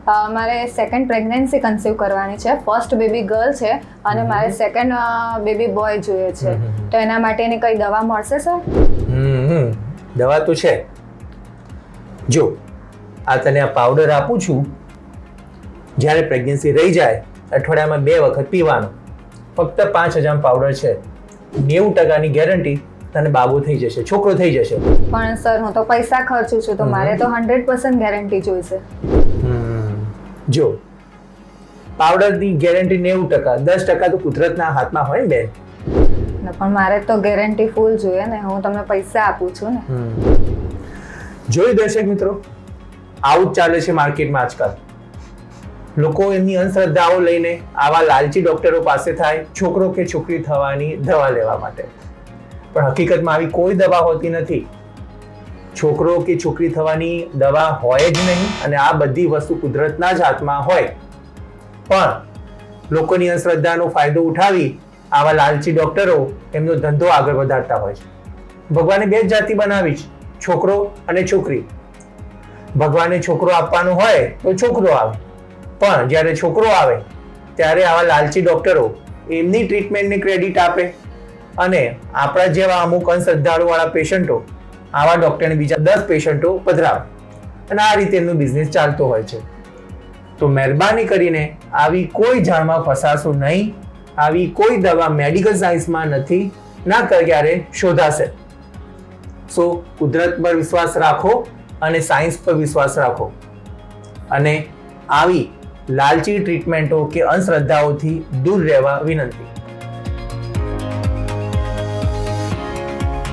મારે second pregnancy conceive કરવાની છે. ફર્સ્ટ બેબી ગર્લ છે અને મારે સેકન્ડ બેબી બોય જોઈએ છે. તો એના માટેની કઈ દવા મળશે સર? દવા તો છે. જો આ તને આ પાવડર આપું છું, જ્યારે પ્રેગ્નન્સી રહી જાય અઠવાડિયામાં 2 વખત પીવાનો. ફક્ત 5000 પાવડર છે. 90% ગેરંટી તને બાબો થઈ જશે, છોકરો થઈ જશે. પણ સર હું તો પૈસા ખર્ચું છું, તો મારે તો 100% ગેરંટી જોઈશે. જો પાવડરની ગેરંટી 90%, 10% તો કુદરતના હાથમાં હોય ને બેન. પણ મારે તો ગેરંટી ફૂલ જોઈએ ને, હું તમને પૈસા આપું છું ને. જોઈ દર્શક મિત્રો, આવું જ ચાલે છે માર્કેટમાં આજકાલ. લોકો એમની અંધશ્રદ્ધાઓ લઈને આવા લાલચી ડોક્ટરો પાસે થાય છોકરો કે છોકરી થવાની દવા લેવા માટે. પણ હકીકતમાં આવી કોઈ દવા હોતી નથી. છોકરો કે છોકરી થવાની દવા હોય જ નહીં, અને આ બધી વસ્તુ કુદરતના જ હાથમાં હોય. પણ લોકોની અંધશ્રદ્ધાનો ફાયદો ઉઠાવી આવા લાલચી ડોક્ટરો એમનો ધંધો આગળ વધારતા હોય છે. ભગવાને 2 જાતિ બનાવી છે, છોકરો અને છોકરી. ભગવાને છોકરો આપવાનો હોય તો છોકરો આવે, પણ જ્યારે છોકરો આવે ત્યારે આવા લાલચી ડોક્ટરો એમની ટ્રીટમેન્ટને ક્રેડિટ આપે અને આપણા જેવા અમુક અંધશ્રદ્ધાળુવાળા પેશન્ટો આવા ડોક્ટરને બીજા 10 પેશન્ટો પધરાવે, અને આ રીતે એમનો બિઝનેસ ચાલતો હોય છે. તો મહેરબાની કરીને આવી કોઈ જાણમાં ફસાશો નહીં. આવી કોઈ દવા મેડિકલ સાયન્સમાં નથી, ના ક્યારે શોધાશે. સો કુદરત પર વિશ્વાસ રાખો અને સાયન્સ પર વિશ્વાસ રાખો, અને આવી લાલચી ટ્રીટમેન્ટો કે અંધશ્રદ્ધાઓથી દૂર રહેવા વિનંતી.